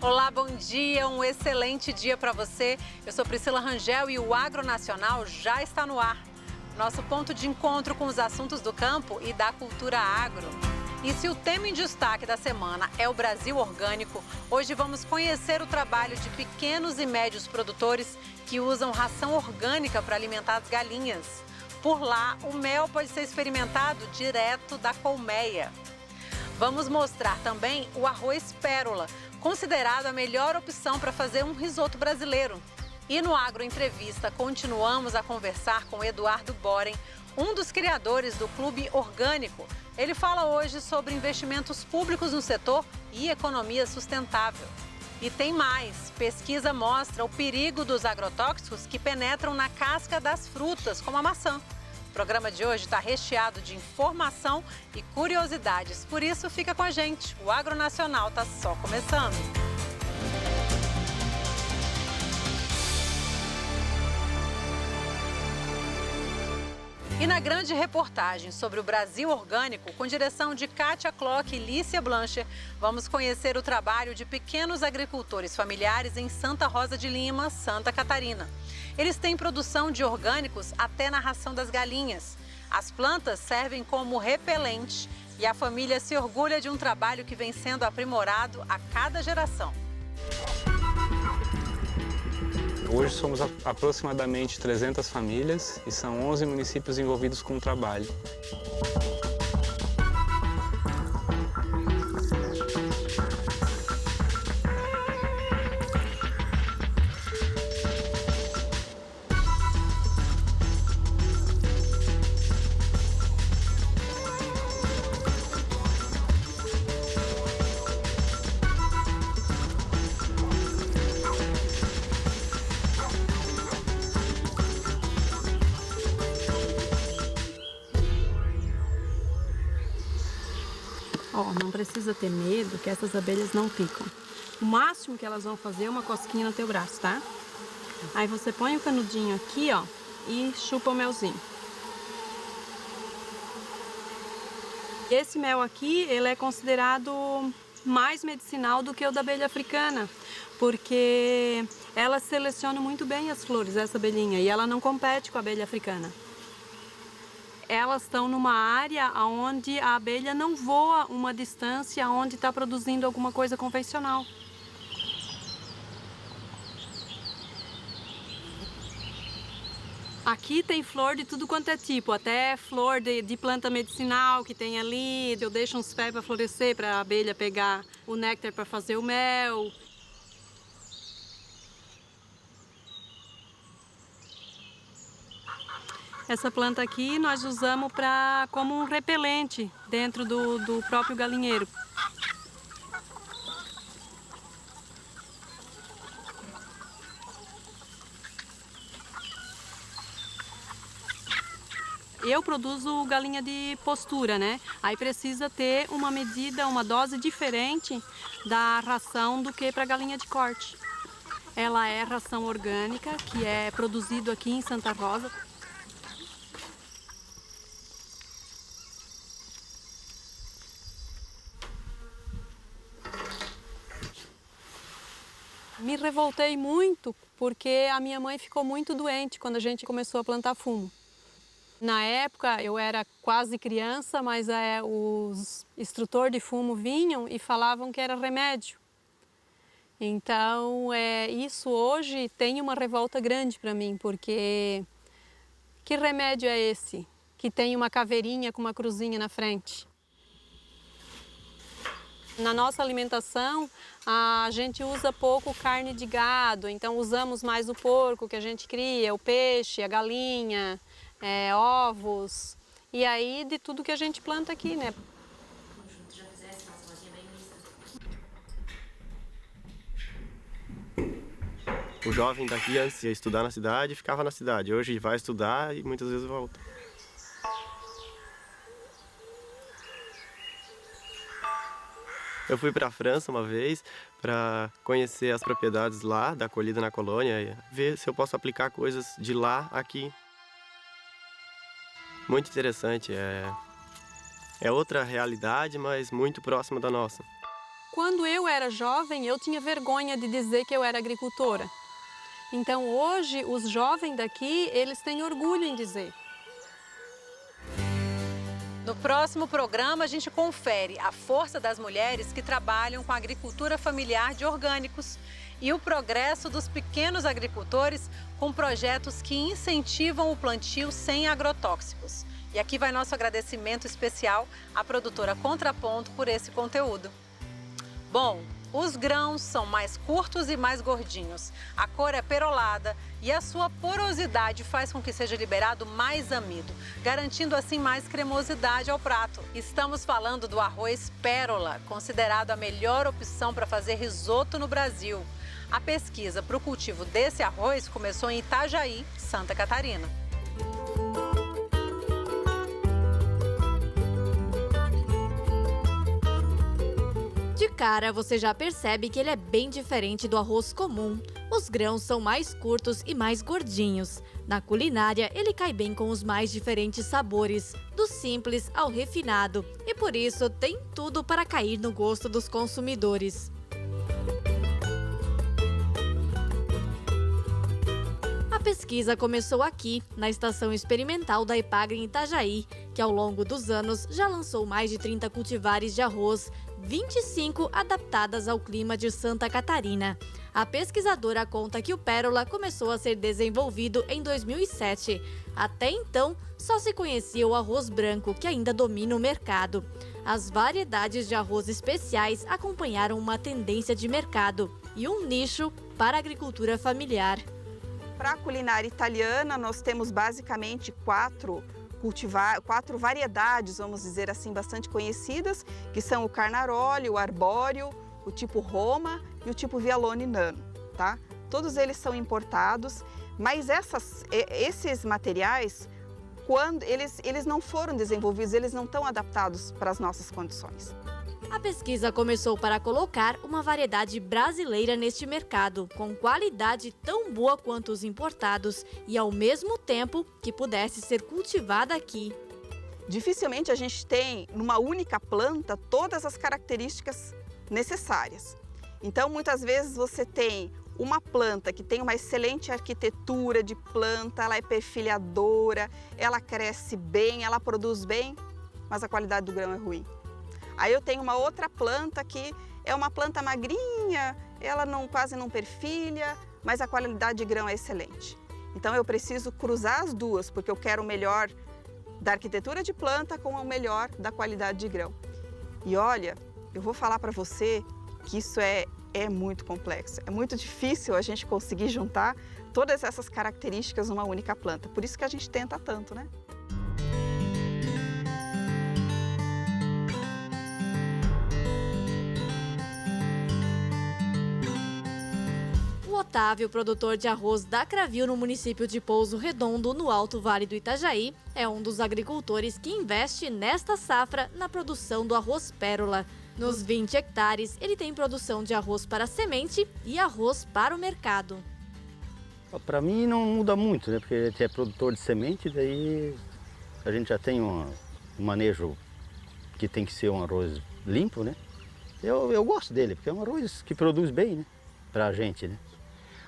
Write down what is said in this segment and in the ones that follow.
Olá, bom dia, um excelente dia para você. Eu sou Priscila Rangel e o Agro Nacional já está no ar. Nosso ponto de encontro com os assuntos do campo e da cultura agro. E se o tema em destaque da semana é o Brasil orgânico, hoje vamos conhecer o trabalho de pequenos e médios produtores que usam ração orgânica para alimentar as galinhas. Por lá, o mel pode ser experimentado direto da colmeia. Vamos mostrar também o arroz pérola, considerado a melhor opção para fazer um risoto brasileiro. E no Agro Entrevista, continuamos a conversar com Eduardo Boren, um dos criadores do Clube Orgânico. Ele fala hoje sobre investimentos públicos no setor e economia sustentável. E tem mais, pesquisa mostra o perigo dos agrotóxicos que penetram na casca das frutas, como a maçã. O programa de hoje está recheado de informação e curiosidades, por isso fica com a gente. O Agro Nacional está só começando. E na grande reportagem sobre o Brasil orgânico, com direção de Kátia Klock e Lícia Blancher, vamos conhecer o trabalho de pequenos agricultores familiares em Santa Rosa de Lima, Santa Catarina. Eles têm produção de orgânicos até na ração das galinhas. As plantas servem como repelente e a família se orgulha de um trabalho que vem sendo aprimorado a cada geração. Hoje somos aproximadamente 300 famílias e são 11 municípios envolvidos com o trabalho. Não precisa ter medo que essas abelhas não picam. O máximo que elas vão fazer é uma cosquinha no teu braço, tá? Aí você põe o canudinho aqui, ó, e chupa o melzinho. Esse mel aqui, ele é considerado mais medicinal do que o da abelha africana, porque ela seleciona muito bem as flores, essa abelhinha, e ela não compete com a abelha africana. Elas estão numa área onde a abelha não voa uma distância onde está produzindo alguma coisa convencional. Aqui tem flor de tudo quanto é tipo, até flor de planta medicinal que tem ali. Eu deixo uns pés para florescer, para a abelha pegar o néctar para fazer o mel. Essa planta aqui nós usamos como um repelente dentro do próprio galinheiro. Eu produzo galinha de postura, né? Aí precisa ter uma medida, uma dose diferente da ração do que para galinha de corte. Ela é ração orgânica, que é produzido aqui em Santa Rosa. Me revoltei muito porque a minha mãe ficou muito doente quando a gente começou a plantar fumo. Na época eu era quase criança, mas os instrutores de fumo vinham e falavam que era remédio. Então isso hoje tem uma revolta grande para mim, porque que remédio é esse que tem uma caveirinha com uma cruzinha na frente? Na nossa alimentação, a gente usa pouco carne de gado, então usamos mais o porco que a gente cria, o peixe, a galinha, ovos, e aí de tudo que a gente planta aqui, né? O jovem daqui antes ia estudar na cidade, ficava na cidade. Hoje vai estudar e muitas vezes volta. Eu fui para a França uma vez para conhecer as propriedades lá da colhida na colônia e ver se eu posso aplicar coisas de lá aqui. Muito interessante, é outra realidade, mas muito próxima da nossa. Quando eu era jovem, eu tinha vergonha de dizer que eu era agricultora. Então, hoje, os jovens daqui, eles têm orgulho em dizer. No próximo programa, a gente confere a força das mulheres que trabalham com a agricultura familiar de orgânicos e o progresso dos pequenos agricultores com projetos que incentivam o plantio sem agrotóxicos. E aqui vai nosso agradecimento especial à produtora Contraponto por esse conteúdo. Bom, os grãos são mais curtos e mais gordinhos, a cor é perolada e a sua porosidade faz com que seja liberado mais amido, garantindo assim mais cremosidade ao prato. Estamos falando do arroz pérola, considerado a melhor opção para fazer risoto no Brasil. A pesquisa para o cultivo desse arroz começou em Itajaí, Santa Catarina. De cara, você já percebe que ele é bem diferente do arroz comum. Os grãos são mais curtos e mais gordinhos. Na culinária, ele cai bem com os mais diferentes sabores, do simples ao refinado, e por isso tem tudo para cair no gosto dos consumidores. A pesquisa começou aqui, na estação experimental da Epagre em Itajaí, que ao longo dos anos já lançou mais de 30 cultivares de arroz, 25 adaptadas ao clima de Santa Catarina. A pesquisadora conta que o pérola começou a ser desenvolvido em 2007. Até então, só se conhecia o arroz branco, que ainda domina o mercado. As variedades de arroz especiais acompanharam uma tendência de mercado e um nicho para a agricultura familiar. Para a culinária italiana, nós temos basicamente quatro variedades, vamos dizer assim, bastante conhecidas, que são o Carnaroli, o Arbóreo, o tipo Roma e o tipo Vialone Nano, tá? Todos eles são importados, mas esses materiais, quando eles não foram desenvolvidos, eles não estão adaptados para as nossas condições. A pesquisa começou para colocar uma variedade brasileira neste mercado, com qualidade tão boa quanto os importados e ao mesmo tempo que pudesse ser cultivada aqui. Dificilmente a gente tem, numa única planta, todas as características necessárias. Então, muitas vezes você tem uma planta que tem uma excelente arquitetura de planta, ela é perfilhadora, ela cresce bem, ela produz bem, mas a qualidade do grão é ruim. Aí eu tenho uma outra planta que é uma planta magrinha, ela quase não perfilha, mas a qualidade de grão é excelente. Então eu preciso cruzar as duas, porque eu quero o melhor da arquitetura de planta com o melhor da qualidade de grão. E olha, eu vou falar para você que isso é muito complexo. É muito difícil a gente conseguir juntar todas essas características numa única planta. Por isso que a gente tenta tanto, né? Otávio, produtor de arroz da Cravil no município de Pouso Redondo, no Alto Vale do Itajaí, é um dos agricultores que investe nesta safra na produção do arroz pérola. Nos 20 hectares, ele tem produção de arroz para semente e arroz para o mercado. Para mim não muda muito, né? Porque a gente é produtor de semente, daí a gente já tem um manejo que tem que ser um arroz limpo, né? Eu gosto dele, porque é um arroz que produz bem, né? Para a gente, né?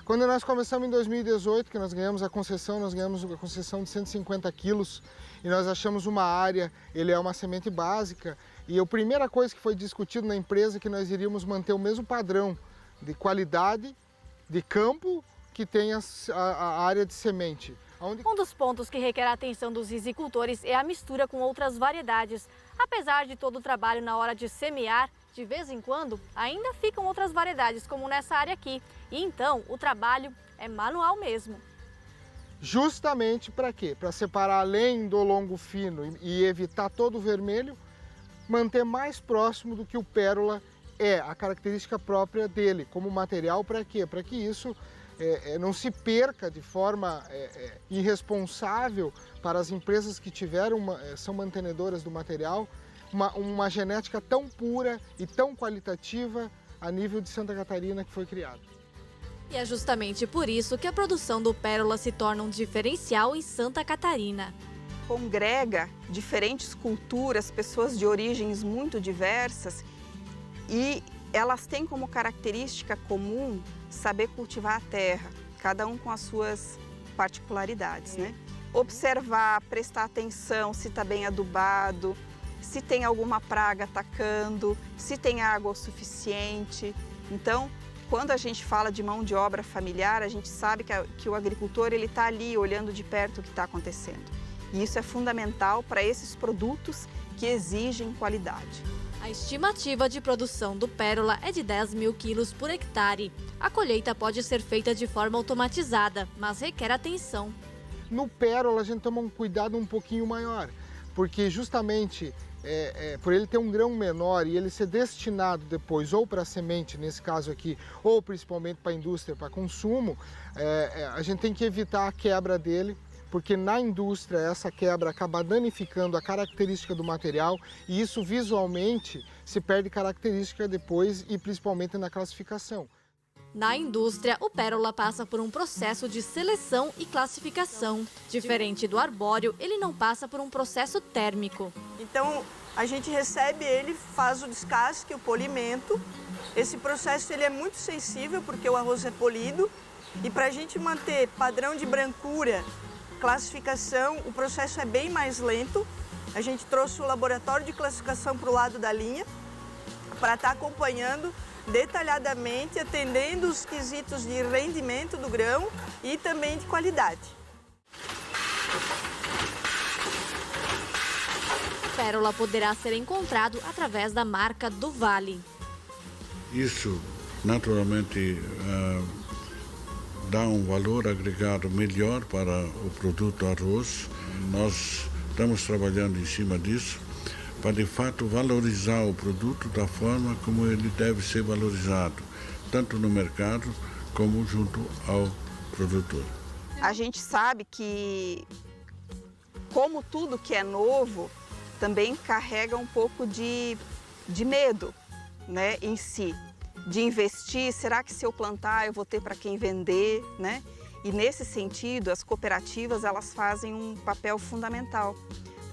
Quando nós começamos em 2018, que nós ganhamos a concessão de 150 quilos e nós achamos uma área, ele é uma semente básica e a primeira coisa que foi discutido na empresa é que nós iríamos manter o mesmo padrão de qualidade de campo que tem a área de semente. Um dos pontos que requer a atenção dos rizicultores é a mistura com outras variedades. Apesar de todo o trabalho na hora de semear, de vez em quando, ainda ficam outras variedades, como nessa área aqui. E então, o trabalho é manual mesmo. Justamente para quê? Para separar além do longo fino e evitar todo o vermelho, manter mais próximo do que o pérola é, a característica própria dele, como material. Para quê? Para que isso não se perca de forma irresponsável para as empresas que são mantenedoras do material, uma genética tão pura e tão qualitativa a nível de Santa Catarina que foi criada. E é justamente por isso que a produção do pérola se torna um diferencial em Santa Catarina. Congrega diferentes culturas, pessoas de origens muito diversas e elas têm como característica comum saber cultivar a terra, cada um com as suas particularidades, né? Observar, prestar atenção se está bem adubado, se tem alguma praga atacando, se tem água o suficiente. Então, quando a gente fala de mão de obra familiar, a gente sabe que o agricultor está ali olhando de perto o que está acontecendo. E isso é fundamental para esses produtos que exigem qualidade. A estimativa de produção do pérola é de 10 mil quilos por hectare. A colheita pode ser feita de forma automatizada, mas requer atenção. No pérola a gente toma um cuidado um pouquinho maior, porque justamente por ele ter um grão menor e ele ser destinado depois ou para semente, nesse caso aqui, ou principalmente para a indústria, para consumo, a gente tem que evitar a quebra dele, porque na indústria essa quebra acaba danificando a característica do material e isso visualmente se perde característica depois e principalmente na classificação. Na indústria, o pérola passa por um processo de seleção e classificação. Diferente do arbóreo, ele não passa por um processo térmico. Então, a gente recebe ele, faz o descasque, o polimento. Esse processo ele é muito sensível porque o arroz é polido. E para a gente manter padrão de brancura, classificação, o processo é bem mais lento. A gente trouxe o laboratório de classificação para o lado da linha para estar acompanhando detalhadamente, atendendo os quesitos de rendimento do grão e também de qualidade. Pérola poderá ser encontrado através da marca do Vale. Isso, naturalmente, dá um valor agregado melhor para o produto arroz. Nós estamos trabalhando em cima disso, para de fato valorizar o produto da forma como ele deve ser valorizado, tanto no mercado como junto ao produtor. A gente sabe que, como tudo que é novo, também carrega um pouco de medo, né, em si, de investir. Será que se eu plantar eu vou ter para quem vender, né? E nesse sentido, as cooperativas elas fazem um papel fundamental,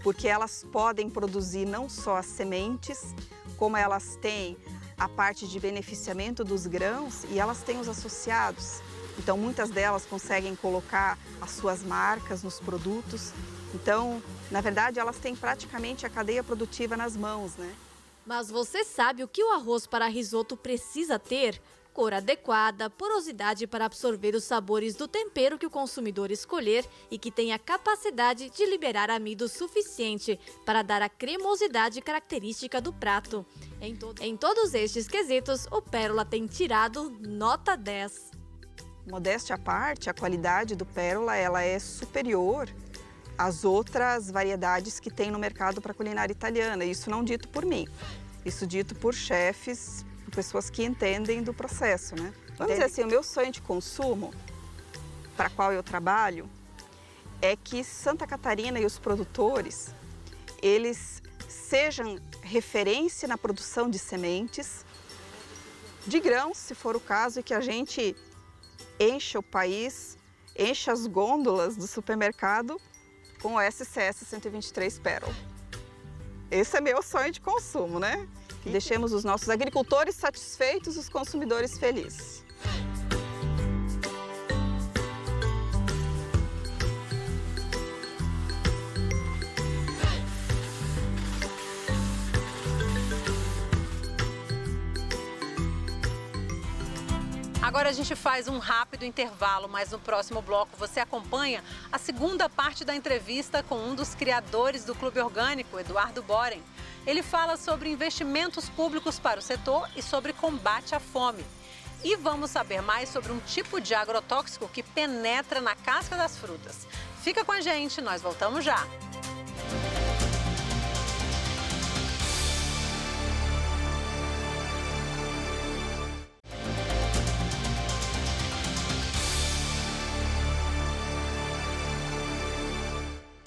porque elas podem produzir não só as sementes, como elas têm a parte de beneficiamento dos grãos e elas têm os associados. Então, muitas delas conseguem colocar as suas marcas nos produtos. Então, na verdade, elas têm praticamente a cadeia produtiva nas mãos, né? Mas você sabe o que o arroz para risoto precisa ter? Cor adequada, porosidade para absorver os sabores do tempero que o consumidor escolher e que tenha capacidade de liberar amido suficiente para dar a cremosidade característica do prato. Em todos estes quesitos, o pérola tem tirado nota 10. Modéstia à parte, a qualidade do pérola ela é superior às outras variedades que tem no mercado para culinária italiana. Isso não dito por mim, isso dito por chefes, pessoas que entendem do processo, né? Vamos dizer assim, o meu sonho de consumo, para qual eu trabalho, é que Santa Catarina e os produtores, eles sejam referência na produção de sementes, de grãos, se for o caso, e que a gente encha o país, encha as gôndolas do supermercado com o SCS 123 Pérola. Esse é meu sonho de consumo, né? Que deixemos os nossos agricultores satisfeitos e os consumidores felizes. Agora a gente faz um rápido intervalo, mas no próximo bloco você acompanha a segunda parte da entrevista com um dos criadores do Clube Orgânico, Eduardo Boren. Ele fala sobre investimentos públicos para o setor e sobre combate à fome. E vamos saber mais sobre um tipo de agrotóxico que penetra na casca das frutas. Fica com a gente, nós voltamos já.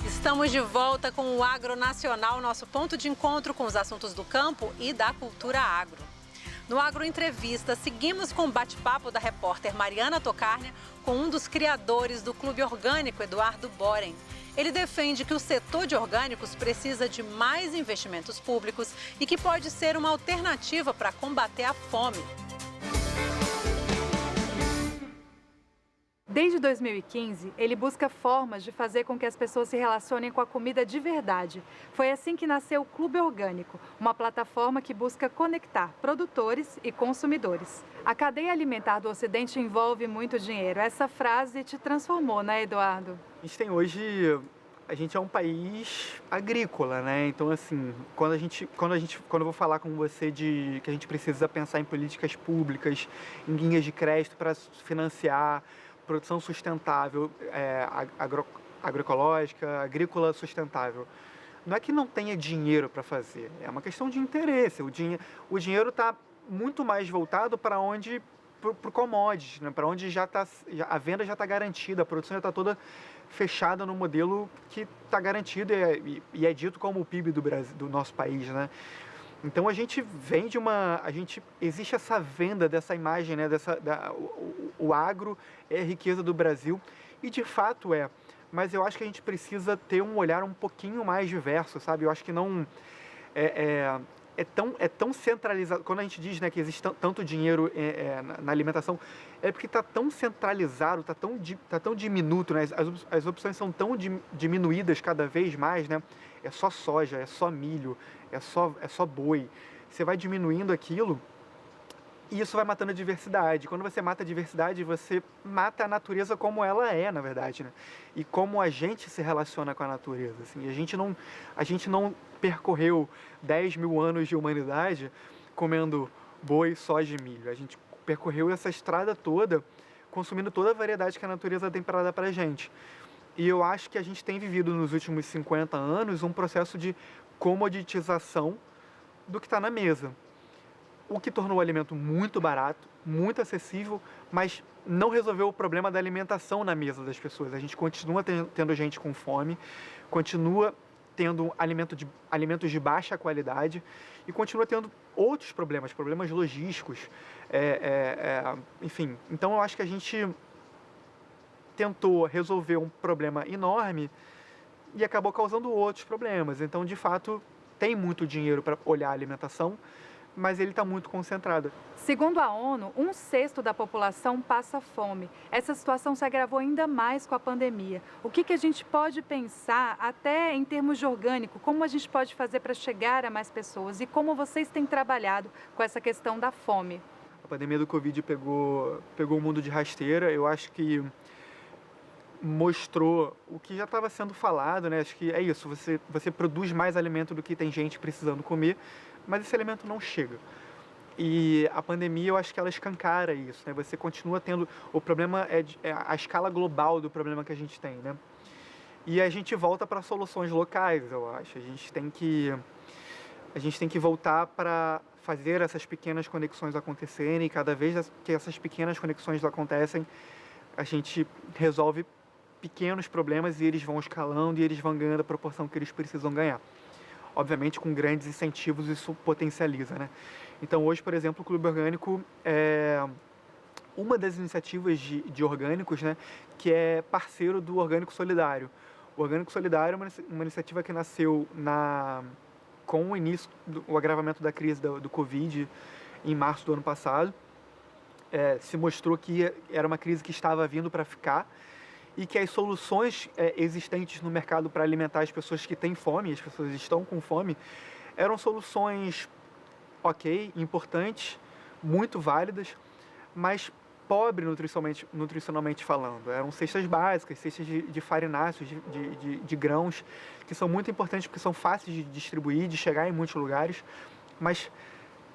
Estamos de volta com o Agro Nacional, nosso ponto de encontro com os assuntos do campo e da cultura agro. No Agro Entrevista, seguimos com o bate-papo da repórter Mariana Tokarnia com um dos criadores do Clube Orgânico, Eduardo Boren. Ele defende que o setor de orgânicos precisa de mais investimentos públicos e que pode ser uma alternativa para combater a fome. Desde 2015, ele busca formas de fazer com que as pessoas se relacionem com a comida de verdade. Foi assim que nasceu o Clube Orgânico, uma plataforma que busca conectar produtores e consumidores. A cadeia alimentar do Ocidente envolve muito dinheiro. Essa frase te transformou, né, Eduardo? A gente é um país agrícola, né? Então, assim, quando eu vou falar com você de que a gente precisa pensar em políticas públicas, em linhas de crédito para financiar produção sustentável, agroecológica, agrícola sustentável. Não é que não tenha dinheiro para fazer, é uma questão de interesse. O dinheiro está muito mais voltado para onde, para o commodities, né? Para onde a venda já está garantida, a produção já está toda fechada no modelo que está garantido e é dito como o PIB do Brasil, do nosso país, né? Então existe essa venda dessa imagem, né? O agro é a riqueza do Brasil e de fato é, mas eu acho que a gente precisa ter um olhar um pouquinho mais diverso, sabe? Eu acho que não é tão centralizado. Quando a gente diz, né, que existe tanto dinheiro na alimentação, é porque está tão centralizado, está tão diminuto, né? As opções são tão diminuídas cada vez mais, né? É só soja, é só milho, é só boi. Você vai diminuindo aquilo e isso vai matando a diversidade. Quando você mata a diversidade, você mata a natureza como ela é, na verdade, né? E como a gente se relaciona com a natureza. Assim. A gente não percorreu 10 mil anos de humanidade comendo boi, soja e milho. A gente percorreu essa estrada toda, consumindo toda a variedade que a natureza tem para dar para a gente. E eu acho que a gente tem vivido nos últimos 50 anos um processo de comoditização do que está na mesa. O que tornou o alimento muito barato, muito acessível, mas não resolveu o problema da alimentação na mesa das pessoas. A gente continua tendo gente com fome, continua tendo alimentos de baixa qualidade e continua tendo outros problemas logísticos, enfim. Então eu acho que a gente tentou resolver um problema enorme e acabou causando outros problemas. Então, de fato, tem muito dinheiro para olhar a alimentação, mas ele está muito concentrado. Segundo a ONU, 1/6 da população passa fome. Essa situação se agravou ainda mais com a pandemia. O que a gente pode pensar, até em termos de orgânico, como a gente pode fazer para chegar a mais pessoas e como vocês têm trabalhado com essa questão da fome? A pandemia do Covid pegou o mundo de rasteira. Eu acho que mostrou o que já estava sendo falado, né? Acho que é isso, você produz mais alimento do que tem gente precisando comer, mas esse alimento não chega. E a pandemia, eu acho que ela escancara isso, né? Você continua tendo... O problema é a escala global do problema que a gente tem, né? E a gente volta para soluções locais, eu acho. A gente tem que voltar para fazer essas pequenas conexões acontecerem, e cada vez que essas pequenas conexões acontecem, a gente resolve pequenos problemas e eles vão escalando e eles vão ganhando a proporção que eles precisam ganhar. Obviamente, com grandes incentivos, isso potencializa, né? Então, hoje, por exemplo, o Clube Orgânico é uma das iniciativas de orgânicos, né, que é parceiro do Orgânico Solidário. O Orgânico Solidário é uma iniciativa que nasceu com o início, o agravamento da crise do Covid, em março do ano passado. Se mostrou que era uma crise que estava vindo para ficar e que as soluções existentes no mercado para alimentar as pessoas que têm fome, as pessoas estão com fome, eram soluções importantes, muito válidas, mas pobre nutricionalmente falando. Eram cestas básicas, cestas de farináceos, de grãos, que são muito importantes porque são fáceis de distribuir, de chegar em muitos lugares, mas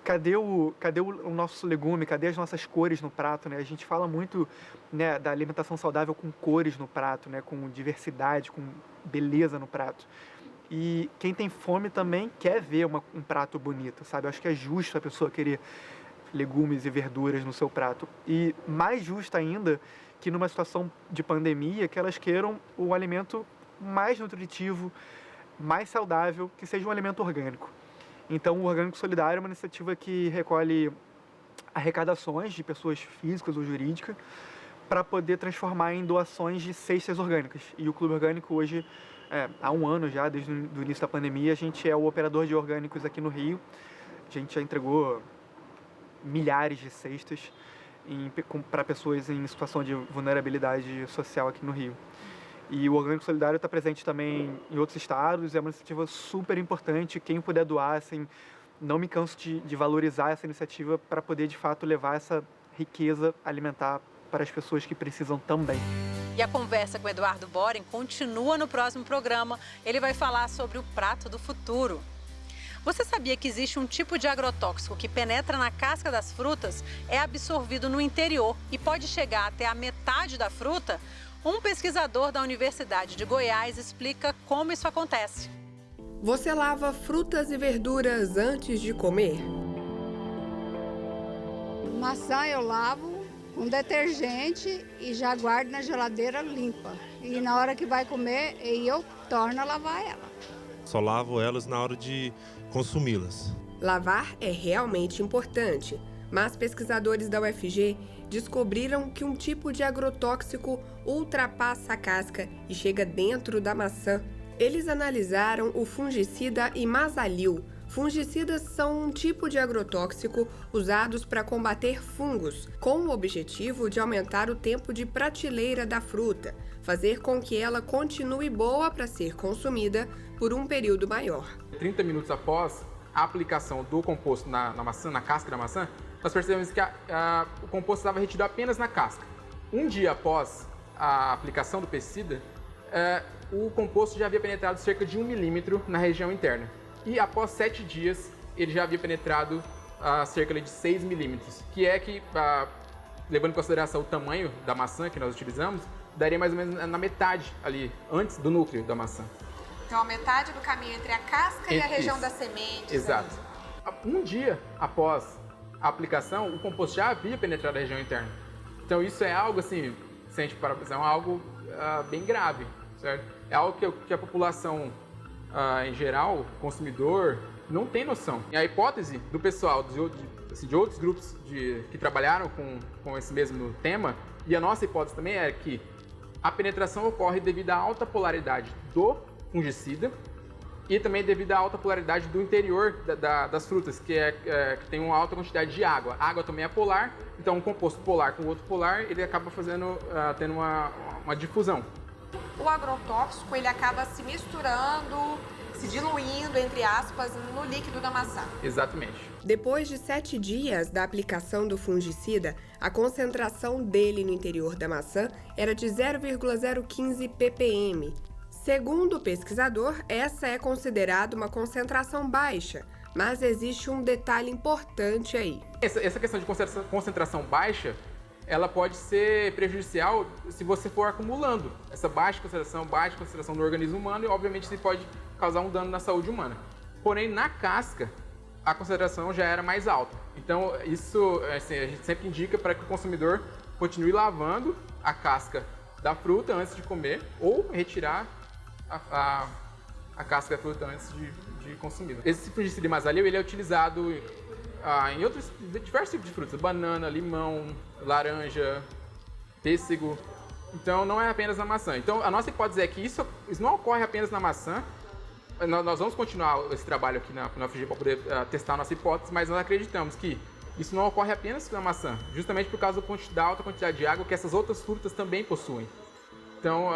cadê o nosso legume, cadê as nossas cores no prato, né? A gente fala muito, né, da alimentação saudável com cores no prato, né, com diversidade, com beleza no prato. E quem tem fome também quer ver um prato bonito, sabe? Eu acho que é justo a pessoa querer legumes e verduras no seu prato. E mais justo ainda que numa situação de pandemia, que elas queiram o alimento mais nutritivo, mais saudável, que seja um alimento orgânico. Então, o Orgânico Solidário é uma iniciativa que recolhe arrecadações de pessoas físicas ou jurídicas para poder transformar em doações de cestas orgânicas. E o Clube Orgânico hoje, há um ano já, desde o início da pandemia, a gente é o operador de orgânicos aqui no Rio. A gente já entregou milhares de cestas para pessoas em situação de vulnerabilidade social aqui no Rio. E o Orgânico Solidário está presente também em outros estados, é uma iniciativa super importante. Quem puder doar, assim, não me canso de valorizar essa iniciativa para poder, de fato, levar essa riqueza alimentar para as pessoas que precisam também. E a conversa com o Eduardo Boring continua no próximo programa. Ele vai falar sobre o prato do futuro. Você sabia que existe um tipo de agrotóxico que penetra na casca das frutas, é absorvido no interior e pode chegar até a metade da fruta? Um pesquisador da Universidade de Goiás explica como isso acontece. Você lava frutas e verduras antes de comer? Maçã eu lavo com detergente e já guardo na geladeira limpa. E na hora que vai comer, eu torno a lavar ela. Só lavo elas na hora de consumi-las. Lavar é realmente importante, mas pesquisadores da UFG descobriram que um tipo de agrotóxico ultrapassa a casca e chega dentro da maçã. Eles analisaram o fungicida Imazalil. Fungicidas são um tipo de agrotóxico usados para combater fungos, com o objetivo de aumentar o tempo de prateleira da fruta, fazer com que ela continue boa para ser consumida por um período maior. 30 minutos após a aplicação do composto na maçã, na casca da maçã, nós percebemos que o composto estava retido apenas na casca. Um dia após a aplicação do pesticida, o composto já havia penetrado cerca de 1 milímetro na região interna. E após 7 dias, ele já havia penetrado cerca de 6 milímetros, que levando em consideração o tamanho da maçã que nós utilizamos, daria mais ou menos na metade ali, antes do núcleo da maçã. Então, a metade do caminho entre a casca e a região das sementes. Exato. Um dia após a aplicação, o composto já havia penetrado a região interna. Então, isso é algo, assim, se a gente parar para pensar, é algo bem grave, certo? É algo que a população, em geral, consumidor, não tem noção. E a hipótese do pessoal, de outros grupos que trabalharam com esse mesmo tema, e a nossa hipótese também é que a penetração ocorre devido à alta polaridade do fungicida e também devido à alta polaridade do interior das frutas, que tem uma alta quantidade de água. A água também é polar, então um composto polar com outro polar, ele acaba tendo uma difusão. O agrotóxico, ele acaba se misturando, se diluindo, entre aspas, no líquido da maçã. Exatamente. Depois de 7 dias da aplicação do fungicida, a concentração dele no interior da maçã era de 0,015 ppm. Segundo o pesquisador, essa é considerada uma concentração baixa, mas existe um detalhe importante aí. Essa questão de concentração baixa, ela pode ser prejudicial se você for acumulando essa baixa concentração no organismo humano, e obviamente isso pode causar um dano na saúde humana. Porém, na casca, a concentração já era mais alta. Então, isso assim, a gente sempre indica para que o consumidor continue lavando a casca da fruta antes de comer ou retirar a casca da fruta antes de consumir. Esse fungicida Imazalil, ele é utilizado em diversos tipos de frutas, banana, limão, laranja, pêssego. Então não é apenas na maçã. Então a nossa hipótese é que isso não ocorre apenas na maçã. Nós vamos continuar esse trabalho aqui na UFG para poder testar a nossa hipótese, mas nós acreditamos que isso não ocorre apenas na maçã, justamente por causa da alta quantidade de água que essas outras frutas também possuem. Então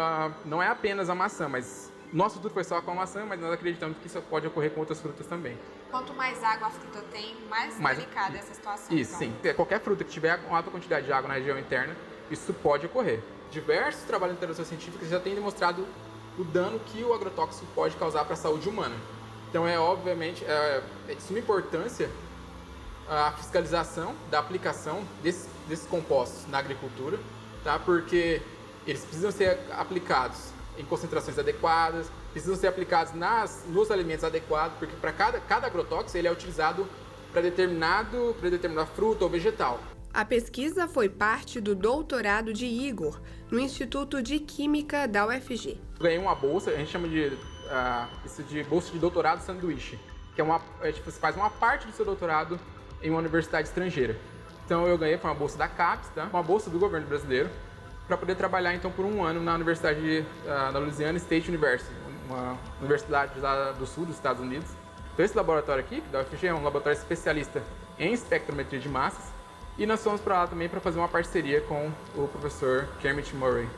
não é apenas a maçã, mas nosso estudo foi só com a maçã, mas nós acreditamos que isso pode ocorrer com outras frutas também. Quanto mais água a fruta tem, mais delicada é essa situação. Isso, então. Sim. Qualquer fruta que tiver uma alta quantidade de água na região interna, isso pode ocorrer. Diversos trabalhos de interação científica já têm demonstrado o dano que o agrotóxico pode causar para a saúde humana. Então é obviamente de suma importância a fiscalização da aplicação desses compostos na agricultura, tá? Porque eles precisam ser aplicados em concentrações adequadas, precisam ser aplicados nos alimentos adequados, porque para cada agrotóxico ele é utilizado para determinada fruta ou vegetal. A pesquisa foi parte do doutorado de Igor, no Instituto de Química da UFG. Ganhei uma bolsa, a gente chama isso de bolsa de doutorado sanduíche, que você faz uma parte do seu doutorado em uma universidade estrangeira. Então eu ganhei uma bolsa da CAPES, tá? Uma bolsa do governo brasileiro, para poder trabalhar então por um ano na Universidade da Louisiana State University, uma universidade lá do sul dos Estados Unidos. Então esse laboratório aqui, da UFG, é um laboratório especialista em espectrometria de massas, e nós fomos para lá também para fazer uma parceria com o professor Kermit Murray.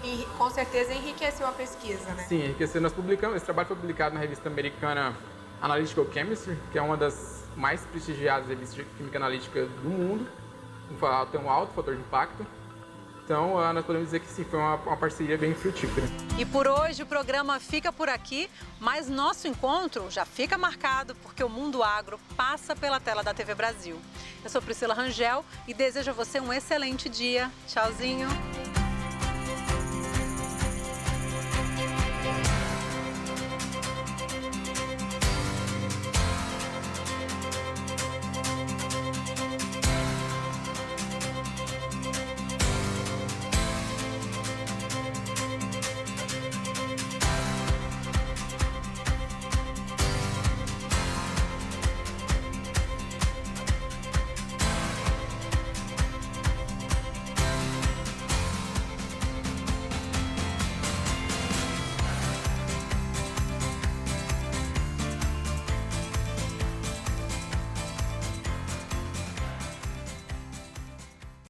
E com certeza enriqueceu a pesquisa, né? Sim, enriqueceu. Nós publicamos, esse trabalho foi publicado na revista americana Analytical Chemistry, que é uma das mais prestigiadas revistas de química analítica do mundo, tem um alto fator de impacto. Então, nós podemos dizer que sim, foi uma parceria bem frutífera. E por hoje o programa fica por aqui, mas nosso encontro já fica marcado porque o Mundo Agro passa pela tela da TV Brasil. Eu sou Priscila Rangel e desejo a você um excelente dia. Tchauzinho!